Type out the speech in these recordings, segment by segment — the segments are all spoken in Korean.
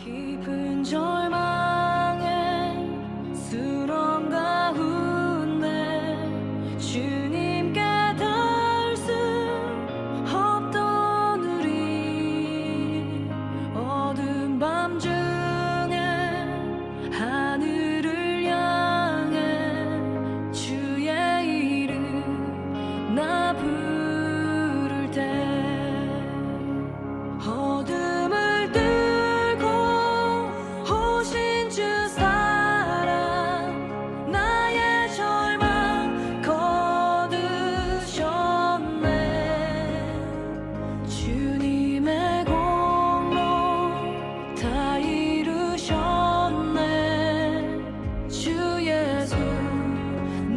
깊은 절망에 수렁 가운데 주님께 닿을 수 없던 우리 어두운 밤 중에 하늘을 향해 주의 이름 나 부를 때 어둠을 뚫고 오신 주 사랑 나의 절망 거두셨네. 주님의 공로 다 이루셨네. 주 예수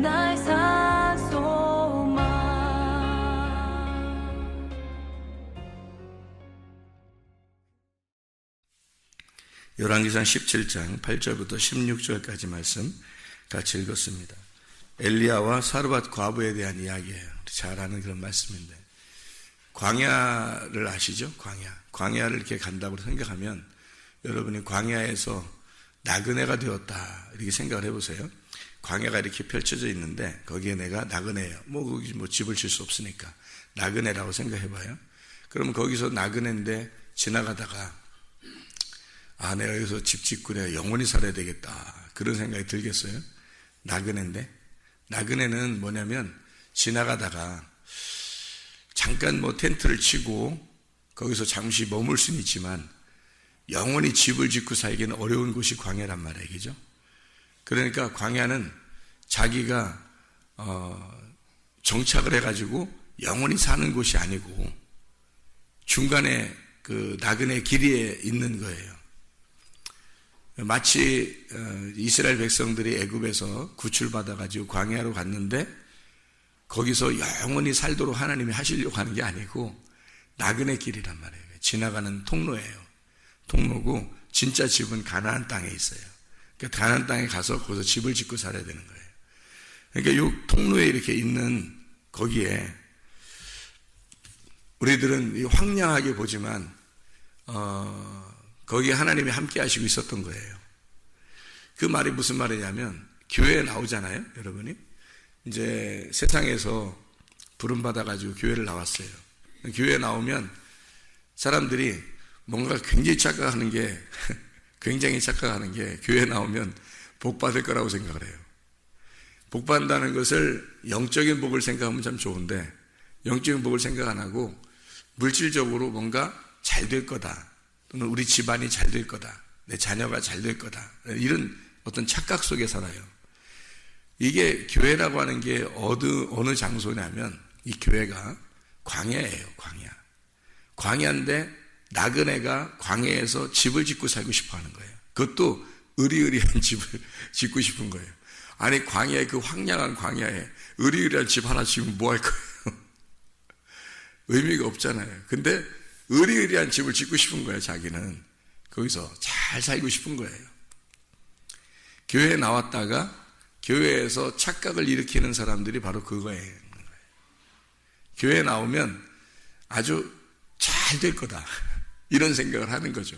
나의 산소망. 열왕기상 17장 8절부터 16절까지 말씀 같이 읽었습니다. 엘리야와 사르밧 과부에 대한 이야기예요. 잘 아는 그런 말씀인데, 광야를 아시죠? 광야를 이렇게 간다고 생각하면 여러분이 광야에서 나그네가 되었다 이렇게 생각을 해보세요. 광야가 이렇게 펼쳐져 있는데 거기에 내가 나그네예요. 거기 집을 질 수 없으니까 나그네라고 생각해봐요. 그러면 거기서 나그네인데 지나가다가 내가 여기서 집 짓고 내가 영원히 살아야 되겠다 그런 생각이 들겠어요? 나그네인데, 나그네는 뭐냐면 지나가다가 잠깐 텐트를 치고 거기서 잠시 머물 수는 있지만 영원히 집을 짓고 살기는 어려운 곳이 광야란 말이에요. 그죠? 그러니까 광야는 자기가 정착을 해가지고 영원히 사는 곳이 아니고 중간에 그 나그네 길이에 있는 거예요. 마치 이스라엘 백성들이 애굽에서 구출받아가지고 광야로 갔는데 거기서 영원히 살도록 하나님이 하시려고 하는 게 아니고 나그네 길이란 말이에요. 지나가는 통로예요. 통로고 진짜 집은 가나안 땅에 있어요. 그러니까 가나안 땅에 가서 거기서 집을 짓고 살아야 되는 거예요. 그러니까 이 통로에 이렇게 있는 거기에 우리들은 황량하게 보지만 거기에 하나님이 함께 하시고 있었던 거예요. 그 말이 무슨 말이냐면, 교회에 나오잖아요, 여러분이. 이제 세상에서 부름받아가지고 교회를 나왔어요. 교회에 나오면 사람들이 뭔가 굉장히 착각하는 게 교회에 나오면 복 받을 거라고 생각을 해요. 복 받는다는 것을 영적인 복을 생각하면 참 좋은데 영적인 복을 생각 안 하고 물질적으로 뭔가 잘 될 거다, 또는 우리 집안이 잘 될 거다, 내 자녀가 잘 될 거다, 이런 어떤 착각 속에 살아요. 이게 교회라고 하는 게 어느 장소냐면 이 교회가 광야예요. 광야인데 나그네가 광야에서 집을 짓고 살고 싶어 하는 거예요. 그것도 으리으리한 집을 짓고 싶은 거예요. 아니, 광야에, 그 황량한 광야에 으리으리한 집 하나 지으면 뭐 할 거예요? 의미가 없잖아요. 근데 으리으리한 집을 짓고 싶은 거예요. 자기는 거기서 잘 살고 싶은 거예요. 교회에 나왔다가 교회에서 착각을 일으키는 사람들이 바로 그거예요. 교회에 나오면 아주 잘 될 거다 이런 생각을 하는 거죠.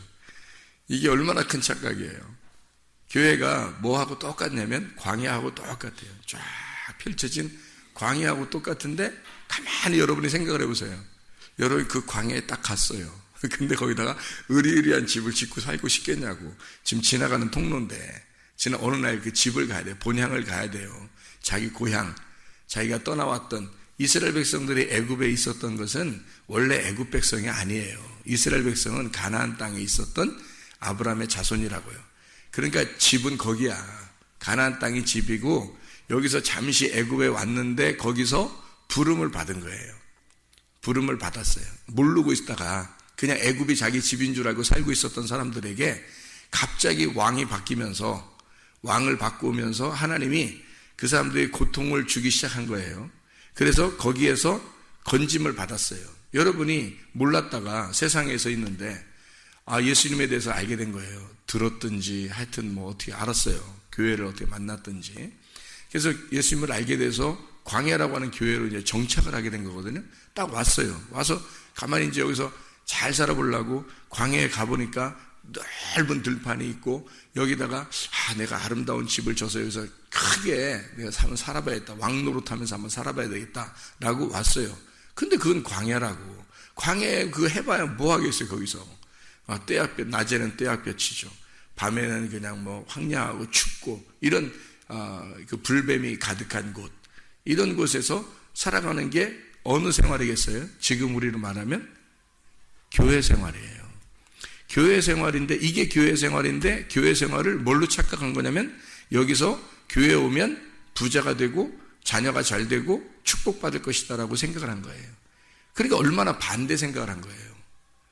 이게 얼마나 큰 착각이에요. 교회가 뭐하고 똑같냐면 광야하고 똑같아요. 쫙 펼쳐진 광야하고 똑같은데 가만히 여러분이 생각을 해보세요. 여러분이 그 광야에 딱 갔어요. 근데 거기다가 으리으리한 집을 짓고 살고 싶겠냐고. 지금 지나가는 통로인데 어느 날 그 집을 가야 돼요. 본향을 가야 돼요. 자기 고향, 자기가 떠나왔던 이스라엘 백성들이 애굽에 있었던 것은 원래 애굽 백성이 아니에요. 이스라엘 백성은 가나안 땅에 있었던 아브라함의 자손이라고요. 그러니까 집은 거기야. 가나안 땅이 집이고 여기서 잠시 애굽에 왔는데 거기서 부름을 받은 거예요. 부름을 받았어요. 모르고 있다가 그냥 애굽이 자기 집인 줄 알고 살고 있었던 사람들에게 갑자기 왕이 바뀌면서, 왕을 바꾸면서 하나님이 그 사람들의 고통을 주기 시작한 거예요. 그래서 거기에서 건짐을 받았어요. 여러분이 몰랐다가 세상에서 있는데 예수님에 대해서 알게 된 거예요. 들었든지 하여튼 어떻게 알았어요. 교회를 어떻게 만났든지. 그래서 예수님을 알게 돼서 광야라고 하는 교회로 이제 정착을 하게 된 거거든요. 딱 왔어요. 와서 가만히 이제 여기서 잘 살아보려고 광야에 가보니까 넓은 들판이 있고 여기다가 내가 아름다운 집을 져서 여기서 크게 내가 한번 살아봐야겠다. 왕노릇하면서 한번 살아봐야 되겠다 라고 왔어요. 근데 그건 광야라고. 광야에 그거 해봐야 뭐 하겠어요 거기서. 떼약볕, 낮에는 떼약볕이죠. 밤에는 그냥 뭐 황량하고 춥고 이런 그 불뱀이 가득한 곳, 이런 곳에서 살아가는 게 어느 생활이겠어요? 지금 우리로 말하면 교회 생활이에요. 교회 생활인데, 이게 교회 생활인데, 교회 생활을 뭘로 착각한 거냐면 여기서 교회에 오면 부자가 되고 자녀가 잘 되고 축복받을 것이다라고 생각을 한 거예요. 그러니까 얼마나 반대 생각을 한 거예요.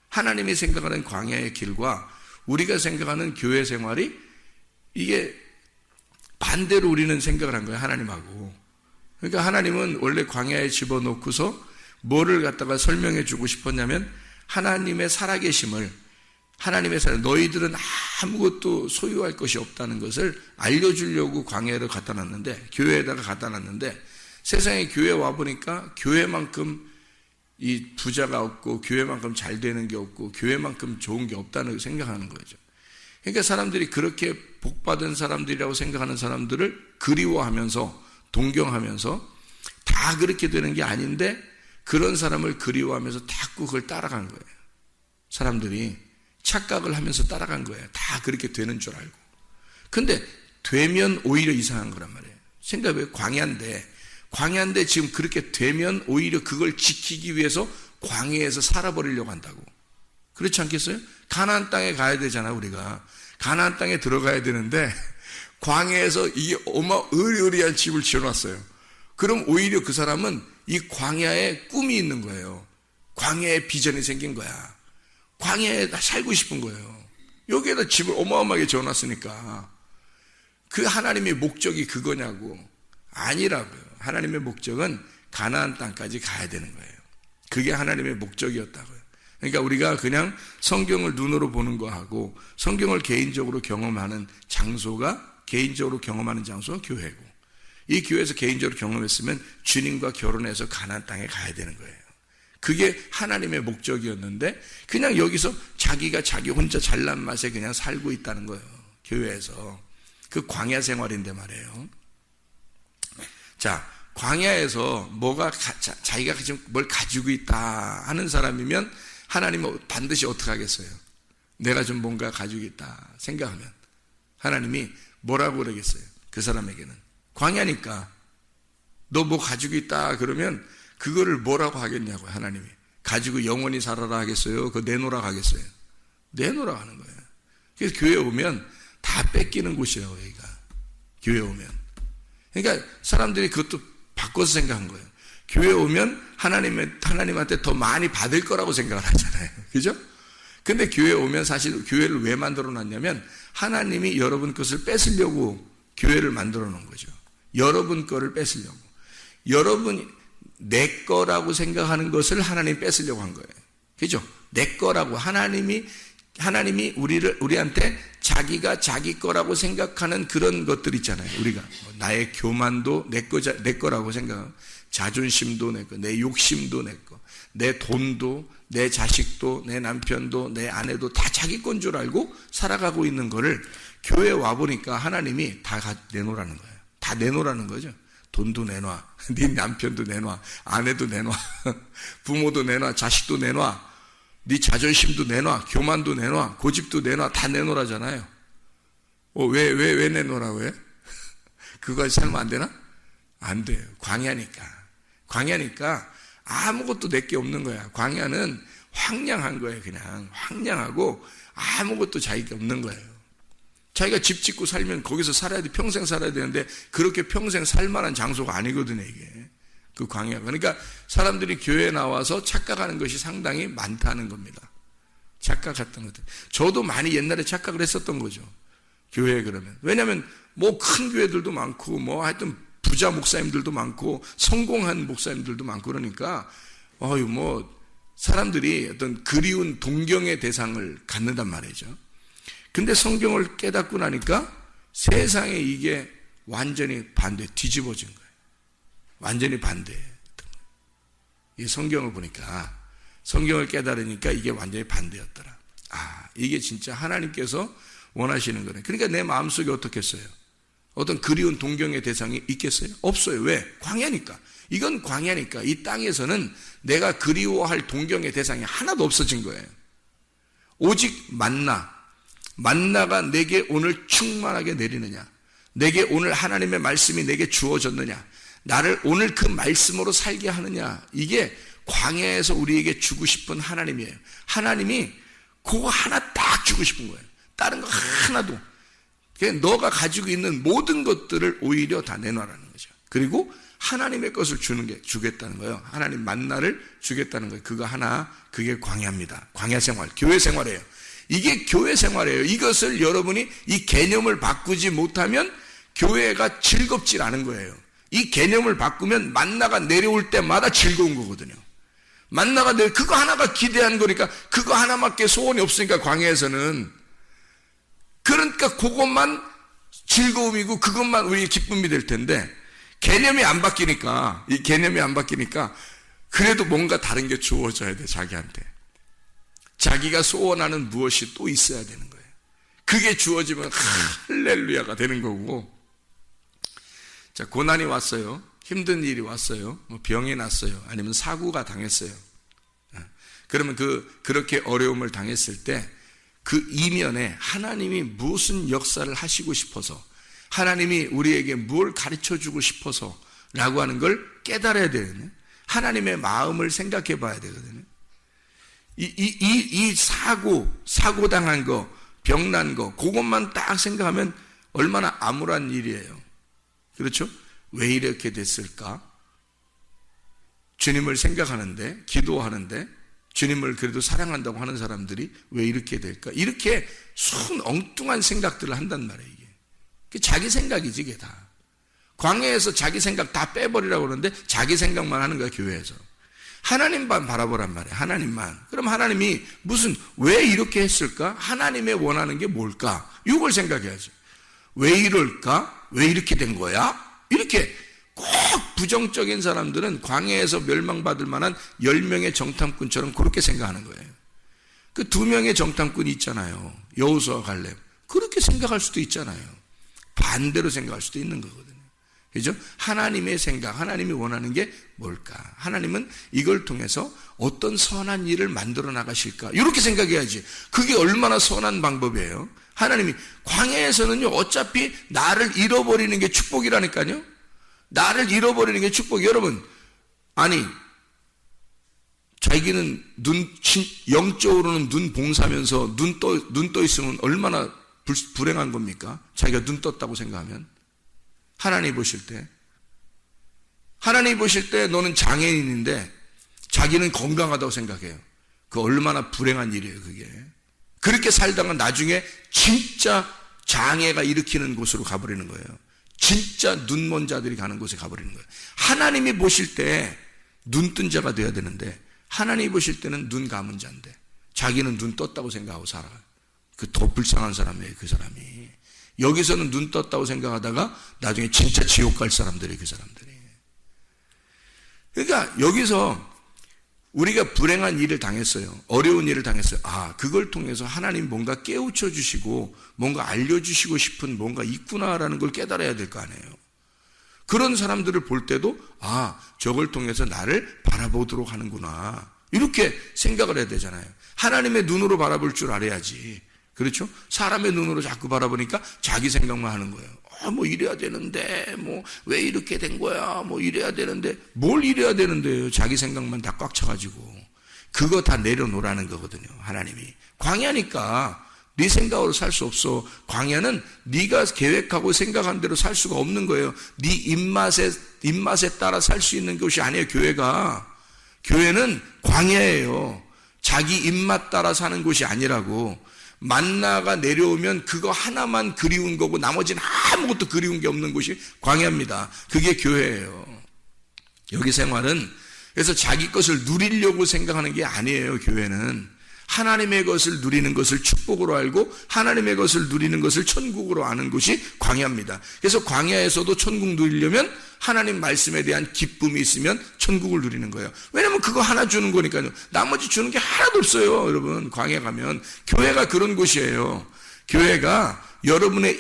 하나님이 생각하는 광야의 길과 우리가 생각하는 교회 생활이, 이게 반대로 우리는 생각을 한 거예요, 하나님하고. 그러니까 하나님은 원래 광야에 집어넣고서 뭐를 갖다가 설명해 주고 싶었냐면, 하나님의 살아계심을, 하나님의 사람, 너희들은 아무것도 소유할 것이 없다는 것을 알려주려고 광야를 갖다 놨는데, 교회에다가 갖다 놨는데, 세상에 교회 와보니까 교회만큼 이 부자가 없고 교회만큼 잘 되는 게 없고 교회만큼 좋은 게 없다는 생각하는 거죠. 그러니까 사람들이 그렇게 복받은 사람들이라고 생각하는 사람들을 그리워하면서 동경하면서 다 그렇게 되는 게 아닌데, 그런 사람을 그리워하면서 자꾸 그걸 따라간 거예요. 사람들이 착각을 하면서 따라간 거예요. 다 그렇게 되는 줄 알고. 근데 되면 오히려 이상한 거란 말이에요. 생각해봐요. 광야인데 지금 그렇게 되면 오히려 그걸 지키기 위해서 광야에서 살아버리려고 한다고. 그렇지 않겠어요? 가나안 땅에 가야 되잖아, 우리가. 가나안 땅에 들어가야 되는데 광야에서 이 의리의리한 집을 지어놨어요. 그럼 오히려 그 사람은 이 광야에 꿈이 있는 거예요. 광야에 비전이 생긴 거야. 광야에 살고 싶은 거예요. 여기에다 집을 어마어마하게 지어놨으니까. 그 하나님의 목적이 그거냐고. 아니라고요. 하나님의 목적은 가나안 땅까지 가야 되는 거예요. 그게 하나님의 목적이었다고요. 그러니까 우리가 그냥 성경을 눈으로 보는 거하고 성경을 개인적으로 경험하는 장소가, 개인적으로 경험하는 장소가 교회고, 이 교회에서 개인적으로 경험했으면 주님과 결혼해서 가나안 땅에 가야 되는 거예요. 그게 하나님의 목적이었는데 그냥 여기서 자기가 자기 혼자 잘난 맛에 그냥 살고 있다는 거예요. 교회에서. 그 광야 생활인데 말이에요. 자, 광야에서 자기가 지금 뭘 가지고 있다 하는 사람이면 하나님은 반드시 어떻게 하겠어요? 내가 좀 뭔가 가지고 있다 생각하면 하나님이 뭐라고 그러겠어요? 그 사람에게는. 광야니까 너 뭐 가지고 있다 그러면 그거를 뭐라고 하겠냐고요. 하나님이. 가지고 영원히 살아라 하겠어요? 그거 내놓으라 하겠어요? 내놓으라 하는 거예요. 그래서 교회 오면 다 뺏기는 곳이에요, 여기가. 교회 오면. 그러니까 사람들이 그것도 바꿔서 생각한 거예요. 교회 오면 하나님한테 더 많이 받을 거라고 생각을 하잖아요. 그죠? 근데 교회 오면 사실 교회를 왜 만들어 놨냐면 하나님이 여러분 것을 뺏으려고 교회를 만들어 놓은 거죠. 여러분 거를 뺏으려고. 여러분 내 거라고 생각하는 것을 하나님 뺏으려고 한 거예요. 그죠? 내 거라고 하나님이 우리한테 자기가 자기 거라고 생각하는 그런 것들 있잖아요. 우리가 나의 교만도 내 거라고 생각하고, 자존심도 내 거, 내 욕심도 내 거, 내 돈도, 내 자식도, 내 남편도, 내 아내도 다 자기 건 줄 알고 살아가고 있는 거를 교회에 와보니까 하나님이 다 내놓으라는 거예요. 다 내놓으라는 거죠. 돈도 내놔, 네 남편도 내놔, 아내도 내놔, 부모도 내놔, 자식도 내놔, 네 자존심도 내놔, 교만도 내놔, 고집도 내놔, 다 내놓으라잖아요. 왜 내놓으라고 해? 그거 살면 안 되나? 안 돼요. 광야니까 아무것도 내게 없는 거야. 광야는 황량한 거예요. 그냥 황량하고 아무것도 자기가 없는 거예요. 자기가 집 짓고 살면 거기서 살아야 돼. 평생 살아야 되는데 그렇게 평생 살만한 장소가 아니거든요, 이게. 그 광야가. 그러니까 사람들이 교회에 나와서 착각하는 것이 상당히 많다는 겁니다. 착각했던 것들. 저도 많이 옛날에 착각을 했었던 거죠. 교회에 그러면. 왜냐하면 뭐 큰 교회들도 많고 뭐 하여튼 부자 목사님들도 많고 성공한 목사님들도 많고 그러니까 뭐 사람들이 어떤 그리운 동경의 대상을 갖는단 말이죠. 근데 성경을 깨닫고 나니까 세상에 이게 완전히 뒤집어진 거예요. 완전히 반대했던 거예요. 이 성경을 보니까, 성경을 깨달으니까 이게 완전히 반대였더라. 이게 진짜 하나님께서 원하시는 거네. 그러니까 내 마음속에 어떻겠어요? 어떤 그리운 동경의 대상이 있겠어요? 없어요. 왜? 광야니까. 이건 광야니까. 이 땅에서는 내가 그리워할 동경의 대상이 하나도 없어진 거예요. 오직 만나가 내게 오늘 충만하게 내리느냐, 내게 오늘 하나님의 말씀이 내게 주어졌느냐, 나를 오늘 그 말씀으로 살게 하느냐, 이게 광야에서 우리에게 주고 싶은 하나님이에요. 하나님이 그거 하나 딱 주고 싶은 거예요. 다른 거 하나도. 너가 가지고 있는 모든 것들을 오히려 다 내놔라는 거죠. 그리고 하나님의 것을 주겠다는 거예요. 하나님 만나를 주겠다는 거예요. 그거 하나, 그게 광야입니다. 광야 생활, 교회 생활이에요. 이게 교회 생활이에요. 이것을 여러분이 이 개념을 바꾸지 못하면 교회가 즐겁질 않은 거예요. 이 개념을 바꾸면 만나가 내려올 때마다 즐거운 거거든요. 만나가 그거 하나가 기대한 거니까, 그거 하나밖에 소원이 없으니까 광야에서는. 그러니까 그것만 즐거움이고 그것만 우리의 기쁨이 될 텐데, 개념이 안 바뀌니까, 이 개념이 안 바뀌니까 그래도 뭔가 다른 게 주어져야 돼. 자기한테 자기가 소원하는 무엇이 또 있어야 되는 거예요. 그게 주어지면 할렐루야가 되는 거고. 자, 고난이 왔어요. 힘든 일이 왔어요. 뭐 병이 났어요. 아니면 사고가 당했어요. 그러면 그렇게 어려움을 당했을 때 그 이면에 하나님이 무슨 역사를 하시고 싶어서, 하나님이 우리에게 뭘 가르쳐 주고 싶어서 라고 하는 걸 깨달아야 되거든요. 하나님의 마음을 생각해 봐야 되거든요. 이 사고 당한 거, 병난 거, 그것만 딱 생각하면 얼마나 암울한 일이에요. 그렇죠? 왜 이렇게 됐을까? 주님을 생각하는데, 기도하는데, 주님을 그래도 사랑한다고 하는 사람들이 왜 이렇게 될까? 이렇게 순 엉뚱한 생각들을 한단 말이에요. 이게 자기 생각이지, 이게 다. 광야에서 자기 생각 다 빼버리라고 그러는데 자기 생각만 하는 거야, 교회에서. 하나님만 바라보란 말이에요. 하나님만. 그럼 하나님이 왜 이렇게 했을까? 하나님의 원하는 게 뭘까? 이걸 생각해야지. 왜 이럴까? 왜 이렇게 된 거야? 이렇게 꼭 부정적인 사람들은 광야에서 멸망받을 만한 10명의 정탐꾼처럼 그렇게 생각하는 거예요. 그 2명의 정탐꾼이 있잖아요. 여호수아와 갈렙. 그렇게 생각할 수도 있잖아요. 반대로 생각할 수도 있는 거거든요. 그죠? 하나님의 생각, 하나님이 원하는 게 뭘까? 하나님은 이걸 통해서 어떤 선한 일을 만들어 나가실까? 이렇게 생각해야지. 그게 얼마나 선한 방법이에요. 하나님이 광야에서는요, 어차피 나를 잃어버리는 게 축복이라니까요. 나를 잃어버리는 게 축복이. 여러분, 아니, 자기는 영적으로는 눈 봉사면서 눈 떠 있으면 얼마나 불행한 겁니까? 자기가 눈 떴다고 생각하면. 하나님 보실 때 너는 장애인인데 자기는 건강하다고 생각해요. 그 얼마나 불행한 일이에요, 그게. 그렇게 살다가 나중에 진짜 장애가 일으키는 곳으로 가버리는 거예요. 진짜 눈먼 자들이 가는 곳에 가버리는 거예요. 하나님이 보실 때 눈 뜬 자가 돼야 되는데, 하나님이 보실 때는 눈 감은 자인데 자기는 눈 떴다고 생각하고 살아요. 그 더 불쌍한 사람이에요, 그 사람이. 여기서는 눈 떴다고 생각하다가 나중에 진짜 지옥 갈 사람들이, 그 사람들이. 그러니까 여기서 우리가 불행한 일을 당했어요. 어려운 일을 당했어요. 그걸 통해서 하나님 뭔가 깨우쳐 주시고 뭔가 알려주시고 싶은 뭔가 있구나라는 걸 깨달아야 될 거 아니에요. 그런 사람들을 볼 때도 저걸 통해서 나를 바라보도록 하는구나, 이렇게 생각을 해야 되잖아요. 하나님의 눈으로 바라볼 줄 알아야지. 그렇죠? 사람의 눈으로 자꾸 바라보니까 자기 생각만 하는 거예요. 뭐 이래야 되는데, 뭐 왜 이렇게 된 거야, 뭐 이래야 되는데. 뭘 이래야 되는데요? 자기 생각만 다 꽉 차가지고. 그거 다 내려놓으라는 거거든요, 하나님이. 광야니까 네 생각으로 살 수 없어. 광야는 네가 계획하고 생각한 대로 살 수가 없는 거예요. 네 입맛에 따라 살 수 있는 것이 아니에요, 교회가. 교회는 광야예요. 자기 입맛 따라 사는 곳이 아니라고. 만나가 내려오면 그거 하나만 그리운 거고 나머지는 아무것도 그리운 게 없는 곳이 광야입니다. 그게 교회예요. 여기 생활은 그래서 자기 것을 누리려고 생각하는 게 아니에요. 교회는 하나님의 것을 누리는 것을 축복으로 알고 하나님의 것을 누리는 것을 천국으로 아는 곳이 광야입니다. 그래서 광야에서도 천국 누리려면 하나님 말씀에 대한 기쁨이 있으면 천국을 누리는 거예요. 왜냐면 그거 하나 주는 거니까요. 나머지 주는 게 하나도 없어요. 여러분, 광야 가면 교회가 그런 곳이에요. 교회가 여러분의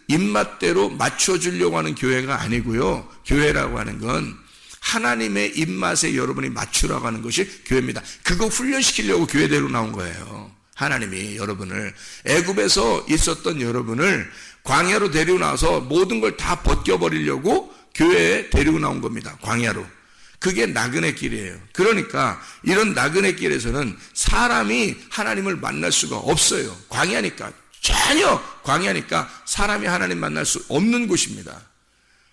입맛대로 맞춰주려고 하는 교회가 아니고요. 교회라고 하는 건 하나님의 입맛에 여러분이 맞추라고 하는 것이 교회입니다. 그거 훈련시키려고 교회대로 나온 거예요. 하나님이 여러분을 애굽에서 있었던 여러분을 광야로 데리고 나와서 모든 걸 다 벗겨버리려고 교회에 데리고 나온 겁니다. 광야로. 그게 나그네 길이에요. 그러니까 이런 나그네 길에서는 사람이 하나님을 만날 수가 없어요. 광야니까. 전혀 광야니까 사람이 하나님 만날 수 없는 곳입니다.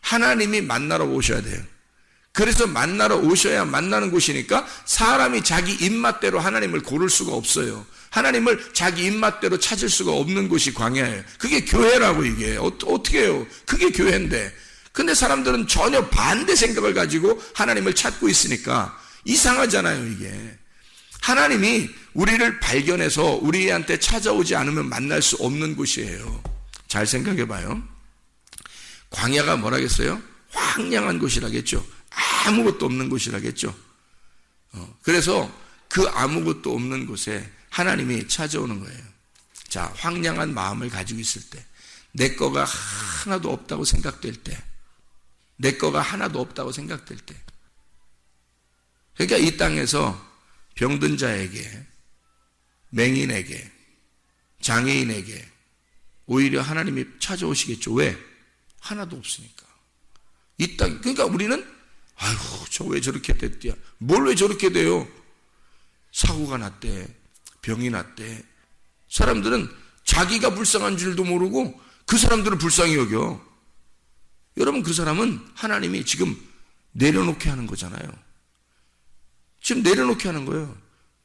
하나님이 만나러 오셔야 돼요. 그래서 만나러 오셔야 만나는 곳이니까 사람이 자기 입맛대로 하나님을 고를 수가 없어요. 하나님을 자기 입맛대로 찾을 수가 없는 곳이 광야예요. 그게 교회라고. 이게 어떻게 해요? 그게 교회인데. 근데 사람들은 전혀 반대 생각을 가지고 하나님을 찾고 있으니까 이상하잖아요. 이게 하나님이 우리를 발견해서 우리한테 찾아오지 않으면 만날 수 없는 곳이에요. 잘 생각해 봐요. 광야가 뭐라겠어요? 황량한 곳이라겠죠. 아무것도 없는 곳이라겠죠. 그래서 그 아무것도 없는 곳에 하나님이 찾아오는 거예요. 자, 황량한 마음을 가지고 있을 때, 내 거가 하나도 없다고 생각될 때, 내 거가 하나도 없다고 생각될 때, 그러니까 이 땅에서 병든 자에게, 맹인에게, 장애인에게 오히려 하나님이 찾아오시겠죠. 왜? 하나도 없으니까. 이 땅, 그러니까 우리는 아이고, 저 왜 저렇게 됐대야? 뭘 왜 저렇게 돼요? 사고가 났대, 병이 났대. 사람들은 자기가 불쌍한 줄도 모르고 그 사람들을 불쌍히 여겨. 여러분, 그 사람은 하나님이 지금 내려놓게 하는 거잖아요. 지금 내려놓게 하는 거예요.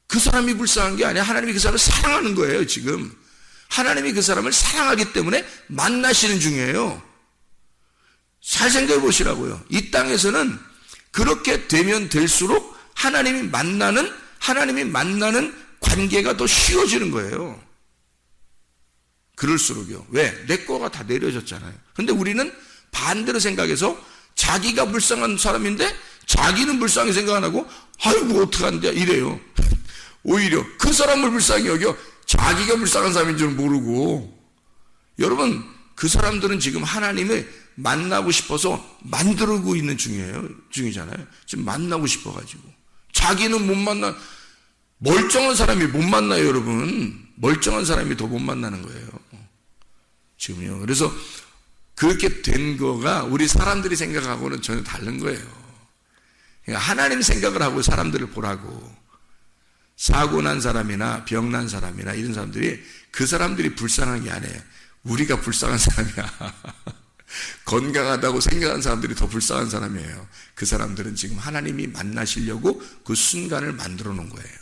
그 사람이 불쌍한 게 아니라 하나님이 그 사람을 사랑하는 거예요. 지금 하나님이 그 사람을 사랑하기 때문에 만나시는 중이에요. 잘 생각해 보시라고요. 이 땅에서는 그렇게 되면 될수록 하나님이 만나는 관계가 더 쉬워지는 거예요. 그럴수록요. 왜? 내 거가 다 내려졌잖아요. 근데 우리는 반대로 생각해서 자기가 불쌍한 사람인데 자기는 불쌍히 생각 안 하고 아이고 어떡한데 이래요. 오히려 그 사람을 불쌍히 여겨 자기가 불쌍한 사람인 줄 모르고. 여러분, 그 사람들은 지금 하나님을 만나고 싶어서 만들고 있는 중이잖아요. 지금 만나고 싶어가지고. 자기는 못 만나, 멀쩡한 사람이 못 만나요, 여러분. 멀쩡한 사람이 더 못 만나는 거예요. 지금요. 그래서 그렇게 된 거가 우리 사람들이 생각하고는 전혀 다른 거예요. 그러니까 하나님 생각을 하고 사람들을 보라고. 사고 난 사람이나 병 난 사람이나 이런 사람들이 그 사람들이 불쌍한 게 아니에요. 우리가 불쌍한 사람이야. 건강하다고 생각하는 사람들이 더 불쌍한 사람이에요. 그 사람들은 지금 하나님이 만나시려고 그 순간을 만들어 놓은 거예요.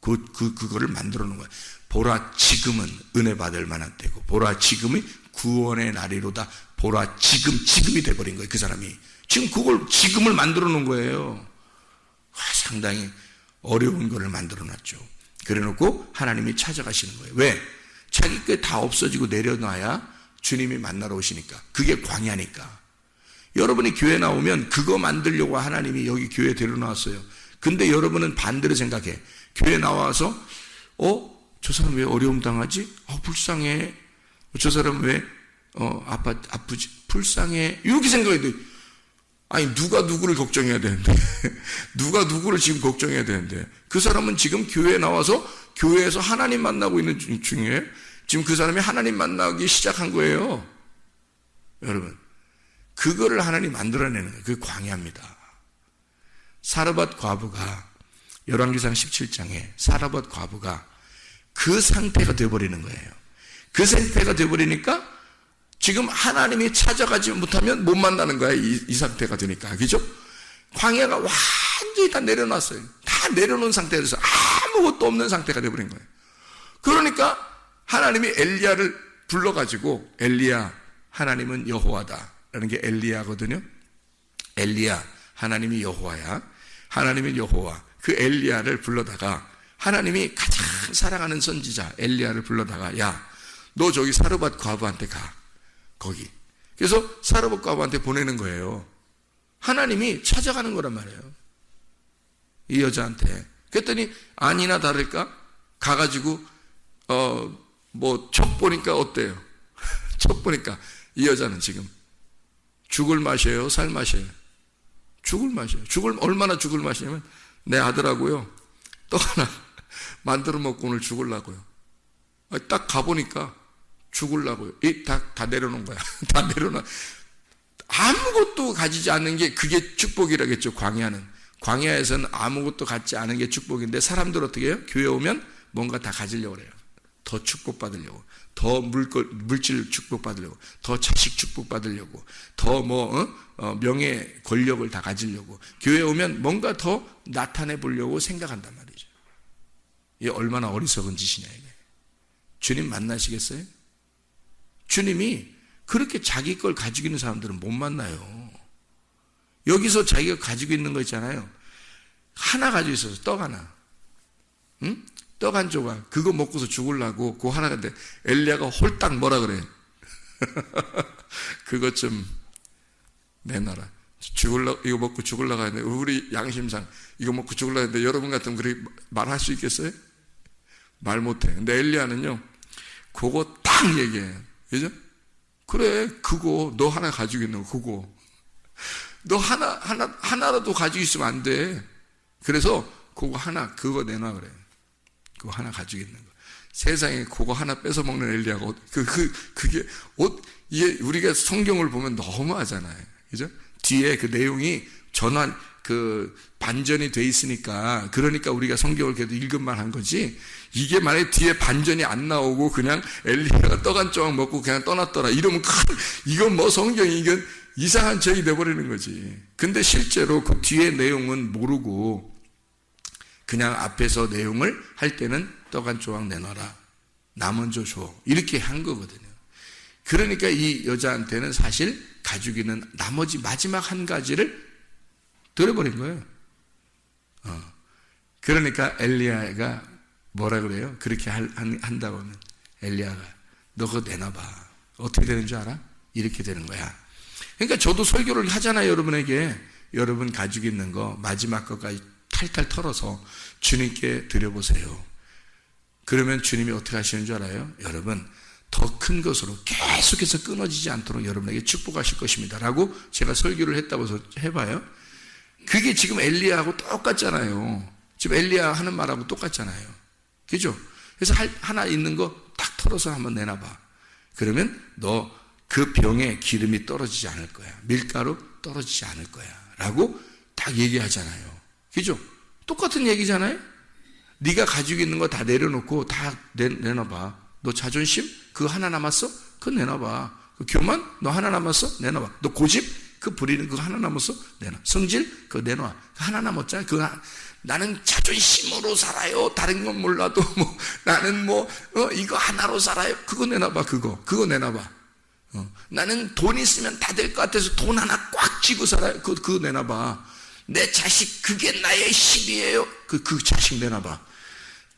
그거를 만들어 놓은 거예요. 보라, 지금은 은혜 받을 만한 때고, 보라, 지금이 구원의 날이로다. 보라, 지금이 돼버린 거예요. 그 사람이 지금 그걸 지금을 만들어 놓은 거예요. 상당히 어려운 거를 만들어 놨죠. 그래 놓고 하나님이 찾아가시는 거예요. 왜? 자기 게 다 없어지고 내려놔야 주님이 만나러 오시니까. 그게 광야니까. 여러분이 교회 나오면 그거 만들려고 하나님이 여기 교회에 데려놨어요. 근데 여러분은 반대로 생각해. 교회 나와서 저 사람 왜 어려움 당하지? 불쌍해. 저 사람 왜 아프지? 불쌍해. 이렇게 생각해야 돼. 아니, 누가 누구를 걱정해야 되는데 누가 누구를 지금 걱정해야 되는데 그 사람은 지금 교회에 나와서 교회에서 하나님 만나고 있는 중이에요. 지금 그 사람이 하나님 만나기 시작한 거예요. 여러분, 그거를 하나님 만들어내는 거예요. 그게 광야입니다. 사르밧 과부가 열왕기상 17장에 사르밧 과부가 그 상태가 되어버리는 거예요. 그 상태가 되어버리니까 지금 하나님이 찾아가지 못하면 못 만나는 거야. 이 상태가 되니까. 그죠? 광야가 완전히 다 내려놨어요. 다 내려놓은 상태에서 아무것도 없는 상태가 되어버린 거예요. 그러니까 하나님이 엘리야를 불러가지고, 엘리야, 하나님은 여호와다 라는 게 엘리야거든요. 엘리야, 하나님이 여호와야. 하나님은 여호와. 그 엘리야를 불러다가 하나님이 가장 사랑하는 선지자 엘리야를 불러다가, 야, 너 저기 사르밧 과부한테 가. 거기. 그래서 사르밧 과부한테 보내는 거예요. 하나님이 찾아가는 거란 말이에요. 이 여자한테. 그랬더니 아니나 다를까 가가지고 척 보니까 어때요? 척 보니까 이 여자는 지금 죽을 맛이에요, 살 맛이에요? 죽을 맛이에요. 얼마나 죽을 맛이냐면 내 아들하고요 떡 하나 만들어 먹고 오늘 죽으려고요. 딱 가보니까 죽으려고요. 다 내려놓은 거야. 다 내려놔. 아무것도 가지지 않는 게 그게 축복이라겠죠. 광야에서는 아무것도 갖지 않은 게 축복인데 사람들 어떻게 해요? 교회 오면 뭔가 다 가지려고 그래요. 더 축복받으려고, 더 물질 축복받으려고, 더 자식 축복받으려고, 더 명예, 권력을 다 가지려고 교회 오면 뭔가 더 나타내 보려고 생각한단 말이죠. 이게 얼마나 어리석은 짓이냐 이게. 주님 만나시겠어요? 주님이 그렇게 자기 걸 가지고 있는 사람들은 못 만나요. 여기서 자기가 가지고 있는 거 있잖아요. 하나 가지고 있어서 떡 하나, 응? 떡 한 조각 그거 먹고서 죽으려고 그거 하나. 근데 엘리야가 홀딱 뭐라 그래? 그것 좀 내놔라. 이거 먹고 죽으려고 하는데 우리 양심상 이거 먹고 죽으려고 하는데 여러분 같으면 그렇게 말할 수 있겠어요? 말 못해. 근데 엘리야는요 그거 딱 얘기해요. 그죠? 그래 그거 너 하나 가지고 있는 거 그거 너 하나라도 가지고 있으면 안 돼. 그래서 그거 내놔 그래. 그거 하나 가지고 있는 거. 세상에 그거 하나 뺏어 먹는 엘리야가 이게 우리가 성경을 보면 너무하잖아요. 그죠? 뒤에 그 내용이 반전이 돼 있으니까 그러니까 우리가 성경을 계속 읽음만 한 거지. 이게 만약에 뒤에 반전이 안 나오고 그냥 엘리야가 떡 한 조각 먹고 그냥 떠났더라 이러면 이건 뭐 성경이 이건 이상한 책이 돼버리는 거지. 근데 실제로 그 뒤에 내용은 모르고 그냥 앞에서 내용을 할 때는 떡 한 조각 내놔라. 나 먼저 줘. 이렇게 한 거거든요. 그러니까 이 여자한테는 사실 가지고 있는 나머지 마지막 한 가지를 들어버린 거예요. 그러니까 엘리야가 뭐라 그래요? 그렇게 한다고 하면 엘리야가 너 그거 내놔봐. 어떻게 되는 줄 알아? 이렇게 되는 거야. 그러니까 저도 설교를 하잖아요. 여러분에게. 여러분 가지고 있는 거 마지막 것까지 탈탈 털어서 주님께 드려보세요. 그러면 주님이 어떻게 하시는 줄 알아요? 여러분 더 큰 것으로 계속해서 끊어지지 않도록 여러분에게 축복하실 것입니다 라고 제가 설교를 했다고 해봐요. 그게 지금 엘리야하고 똑같잖아요. 지금 엘리야 하는 말하고 똑같잖아요. 그죠? 그래서 하나 있는 거 딱 털어서 한번 내놔봐. 그러면 너 그 병에 기름이 떨어지지 않을 거야. 밀가루 떨어지지 않을 거야 라고 딱 얘기하잖아요. 그죠? 똑같은 얘기잖아요. 네가 가지고 있는 거 다 내려놓고 다 내놔봐. 너 자존심? 그거 하나 남았어? 그거 내놔봐. 그 교만? 너 하나 남았어? 내놔봐. 너 고집? 그 부리는 그거 하나 남았어? 내놔. 성질? 그거 내놔. 하나 남았잖아. 나는 자존심으로 살아요. 다른 건 몰라도 나는 이거 하나로 살아요. 그거 내놔봐. 그거 내놔봐. 나는 돈 있으면 다 될 것 같아서 돈 하나 꽉 쥐고 살아요. 그거 내놔봐. 내 자식 그게 나의 힘이에요. 그 자식 내놔봐.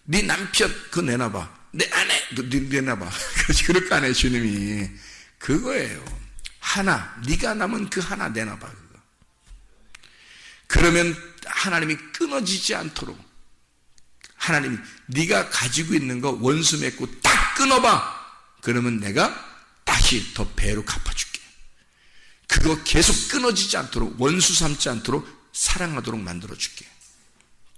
네 남편 그거 내놔봐. 내 아내 내놔봐. 그렇게 안 해 주님이. 그거예요. 하나 네가 남은 그 하나 내놔봐. 그거. 그러면 하나님이 끊어지지 않도록 하나님이 네가 가지고 있는 거 원수 맺고 딱 끊어봐. 그러면 내가 다시 더 배로 갚아줄게. 그거 계속 끊어지지 않도록 원수 삼지 않도록 사랑하도록 만들어줄게.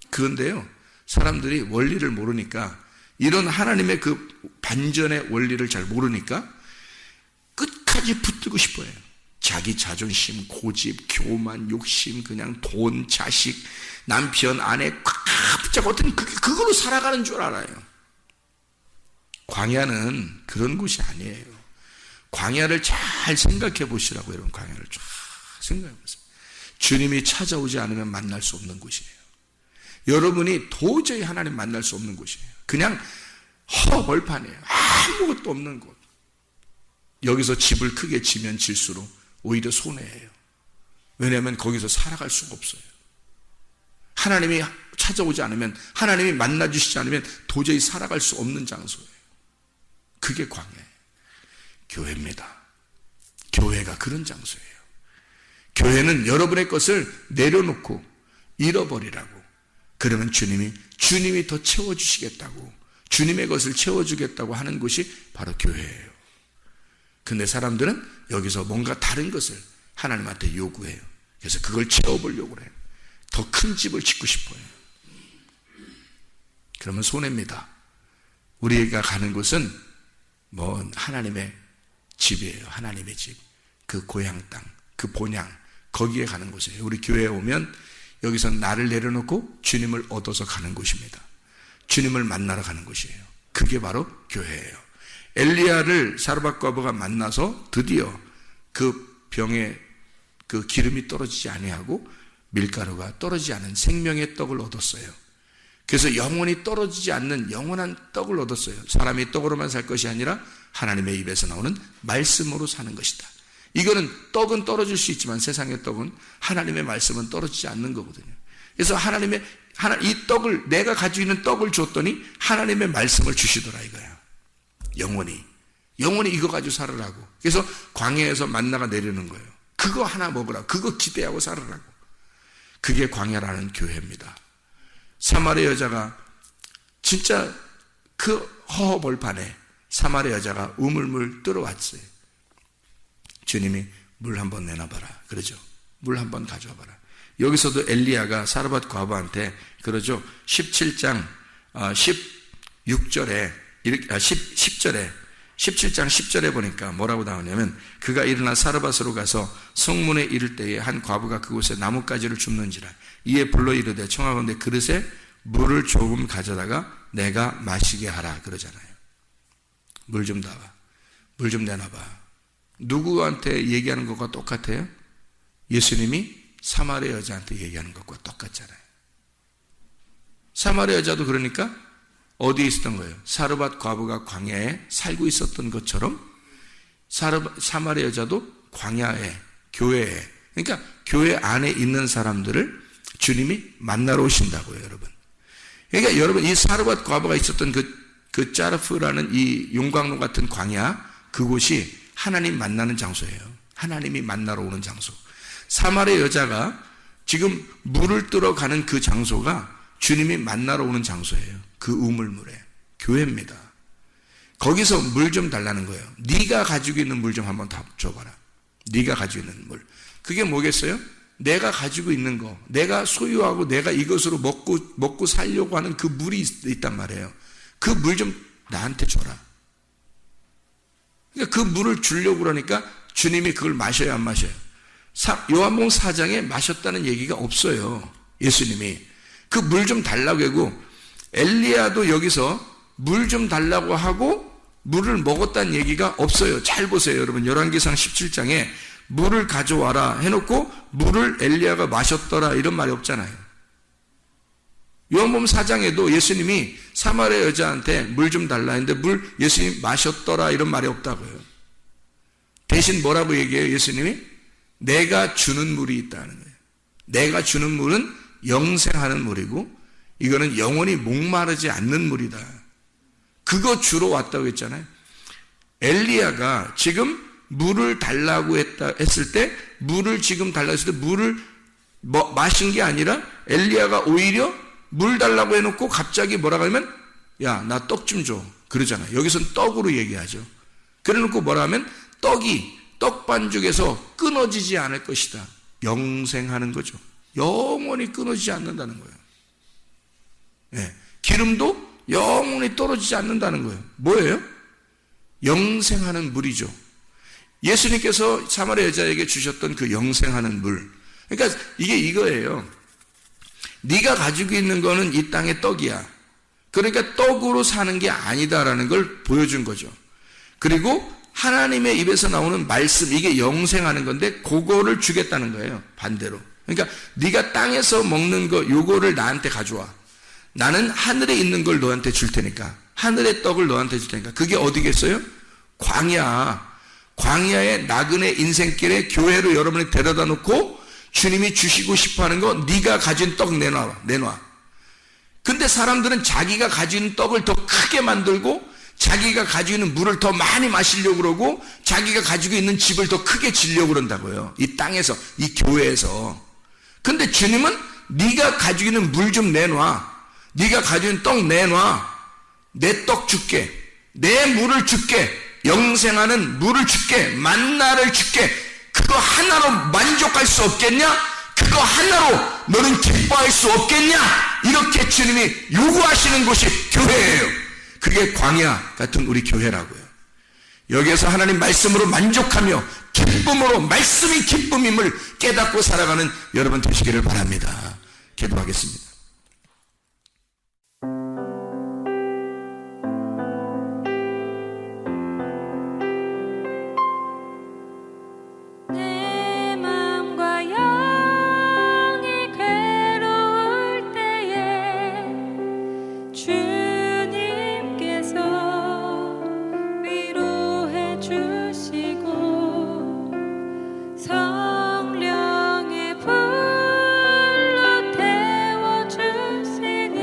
그런데요 사람들이 원리를 모르니까 이런 하나님의 그 반전의 원리를 잘 모르니까 끝까지 붙들고 싶어요. 자기 자존심, 고집, 교만, 욕심, 그냥 돈, 자식, 남편, 아내 꽉 붙잡고 어떤 그걸로 살아가는 줄 알아요. 광야는 그런 곳이 아니에요. 광야를 잘 생각해 보시라고. 여러분 광야를 잘 생각해 보세요. 주님이 찾아오지 않으면 만날 수 없는 곳이에요. 여러분이 도저히 하나님 만날 수 없는 곳이에요. 그냥 벌판이에요. 아무것도 없는 곳. 여기서 집을 크게 지면 질수록 오히려 손해예요. 왜냐하면 거기서 살아갈 수가 없어요. 하나님이 찾아오지 않으면, 하나님이 만나주시지 않으면 도저히 살아갈 수 없는 장소예요. 그게 광야예요. 교회입니다. 교회가 그런 장소예요. 교회는 여러분의 것을 내려놓고 잃어버리라고. 그러면 주님이 더 채워주시겠다고, 주님의 것을 채워주겠다고 하는 곳이 바로 교회예요. 근데 사람들은 여기서 뭔가 다른 것을 하나님한테 요구해요. 그래서 그걸 채워보려고 해요. 더 큰 집을 짓고 싶어요. 그러면 손해입니다. 우리가 가는 곳은 하나님의 집이에요. 하나님의 집. 그 고향 땅, 그 본향, 거기에 가는 곳이에요. 우리 교회에 오면 여기서 나를 내려놓고 주님을 얻어서 가는 곳입니다. 주님을 만나러 가는 곳이에요. 그게 바로 교회예요. 엘리야를 사르밧 과부가 만나서 드디어 그 병에 그 기름이 떨어지지 아니하고 밀가루가 떨어지지 않은 생명의 떡을 얻었어요. 그래서 영원히 떨어지지 않는 영원한 떡을 얻었어요. 사람이 떡으로만 살 것이 아니라 하나님의 입에서 나오는 말씀으로 사는 것이다. 이거는 떡은 떨어질 수 있지만 세상의 떡은, 하나님의 말씀은 떨어지지 않는 거거든요. 그래서 이 떡을, 내가 가지고 있는 떡을 줬더니 하나님의 말씀을 주시더라 이거야. 영원히 이거 가지고 살으라고. 그래서 광야에서 만나가 내리는 거예요. 그거 하나 먹으라고, 그거 기대하고 살으라고. 그게 광야라는 교회입니다. 사마리아 여자가 진짜 그 허허벌판에 사마리아 여자가 우물물 들어왔어요. 주님이 물 한번 내놔봐라 그러죠. 물 한번 가져와봐라. 여기서도 엘리야가 사르밧 과부한테 그러죠. 17장 16절에 10절에 17장 10절에 보니까 뭐라고 나오냐면, 그가 일어나 사르밧으로 가서 성문에 이를 때에 한 과부가 그곳에 나뭇가지를 줍는지라. 이에 불러 이르되 청하건대 그릇에 물을 조금 가져다가 내가 마시게 하라 그러잖아요. 물 좀 다봐, 물 좀 내놔봐. 누구한테 얘기하는 것과 똑같아요? 예수님이 사마리아 여자한테 얘기하는 것과 똑같잖아요. 사마리아 여자도 그러니까 어디에 있었던 거예요? 사르밧 과부가 광야에 살고 있었던 것처럼 사마리아 여자도 광야에, 교회에, 그러니까 교회 안에 있는 사람들을 주님이 만나러 오신다고요, 여러분. 그러니까 여러분, 이 사르밧 과부가 있었던 그 짜르프라는 이 용광로 같은 광야, 그곳이 하나님 만나는 장소예요. 하나님이 만나러 오는 장소. 사마리아 여자가 지금 물을 뜨러 가는 그 장소가 주님이 만나러 오는 장소예요. 그 우물물에. 교회입니다. 거기서 물 좀 달라는 거예요. 네가 가지고 있는 물 좀 한번 다 줘봐라. 네가 가지고 있는 물. 그게 뭐겠어요? 내가 가지고 있는 거, 내가 소유하고 내가 이것으로 먹고 살려고 하는 그 물이 있단 말이에요. 그 물 좀 나한테 줘라. 그러니까 그 물을 주려고 그러니까 주님이 그걸 마셔야 안 마셔요? 요한복음 4장에 마셨다는 얘기가 없어요. 예수님이. 그 물 좀 달라고 하고, 엘리야도 여기서 물 좀 달라고 하고 물을 먹었다는 얘기가 없어요. 잘 보세요, 여러분. 열왕기상 17장에 물을 가져와라 해놓고 물을 엘리야가 마셨더라 이런 말이 없잖아요. 요한복음 4장에도 예수님이 사마리아 여자한테 물 좀 달라 했는데 예수님이 마셨더라 이런 말이 없다고요. 대신 뭐라고 얘기해요? 예수님이 내가 주는 물이 있다는 거예요. 내가 주는 물은 영생하는 물이고 이거는 영원히 목마르지 않는 물이다. 그거 주러 왔다고 했잖아요. 엘리야가 지금 물을 달라고 했을 때, 물을 지금 달라고 했을 때 물을 마신 게 아니라 엘리야가 오히려 물 달라고 해놓고 갑자기 뭐라고 하면, 야, 나 떡 좀 줘 그러잖아요. 여기서는 떡으로 얘기하죠. 그래놓고 뭐라 하면 떡이 떡 반죽에서 끊어지지 않을 것이다. 영생하는 거죠. 영원히 끊어지지 않는다는 거예요. 네. 기름도 영원히 떨어지지 않는다는 거예요. 뭐예요? 영생하는 물이죠. 예수님께서 사마리아 여자에게 주셨던 그 영생하는 물. 그러니까 이게 이거예요. 네가 가지고 있는 거는 이 땅의 떡이야. 그러니까 떡으로 사는 게 아니다라는 걸 보여준 거죠. 그리고 하나님의 입에서 나오는 말씀, 이게 영생하는 건데 그거를 주겠다는 거예요. 반대로. 그러니까 네가 땅에서 먹는 거 요거를 나한테 가져와. 나는 하늘에 있는 걸 너한테 줄 테니까. 하늘의 떡을 너한테 줄 테니까. 그게 어디겠어요? 광야. 광야의 나그네 인생길에 교회로 여러분이 데려다 놓고 주님이 주시고 싶어하는 거, 네가 가진 떡 내놔. 근데 사람들은 자기가 가진 떡을 더 크게 만들고 자기가 가지고 있는 물을 더 많이 마시려고 그러고 자기가 가지고 있는 집을 더 크게 지려고 그런다고요. 이 땅에서, 이 교회에서. 근데 주님은 네가 가지고 있는 물 좀 내놔. 네가 가지고 있는 떡 내놔. 내 떡 줄게. 내 물을 줄게. 영생하는 물을 줄게. 만나를 줄게. 그거 하나로 만족할 수 없겠냐? 그거 하나로 너는 기뻐할 수 없겠냐? 이렇게 주님이 요구하시는 곳이 교회예요. 그게 광야 같은 우리 교회라고요. 여기에서 하나님 말씀으로 만족하며 기쁨으로 말씀이 기쁨임을 깨닫고 살아가는 여러분 되시기를 바랍니다. 기도하겠습니다. 내 맘과 영이 괴로울 때에 주님께서 위로해 주시고 성령의 불로 태워 주시니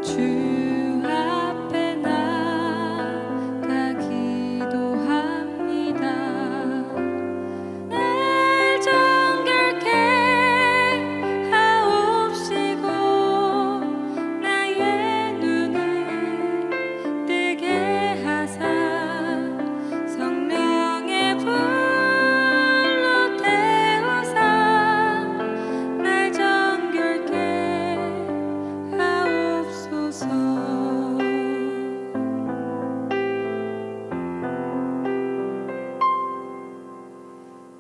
주 앞에 나가 기도합니다. 날 정결케 하옵시고 나의 눈을 뜨게 하사 성령의 불로 태우사 날 정결케 하옵소서.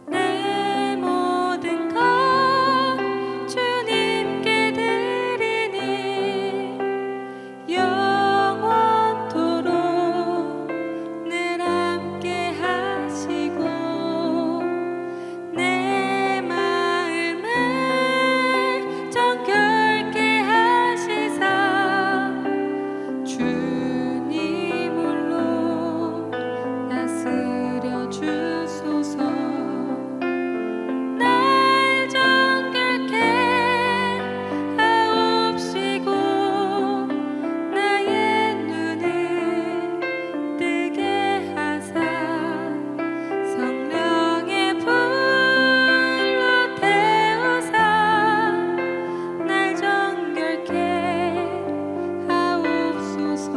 내 모든 것 주님께 드리니 영원토록 늘 함께 하시고 내 마음을 정결케 하시사 주님으로 다스려 주소서. 날 정결케 하옵시고 나의 눈을 뜨게 하사 성령의 불로 태우사 날 정결케 하옵소서.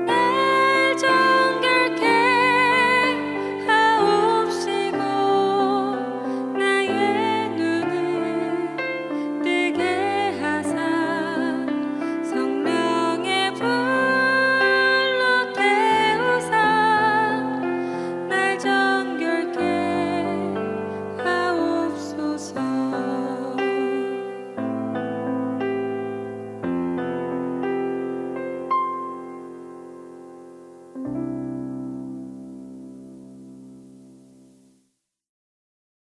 날 정결케 하옵시고 나의 눈을 뜨게 하사 성령의 불로 태우사 날 정결케 하옵소서.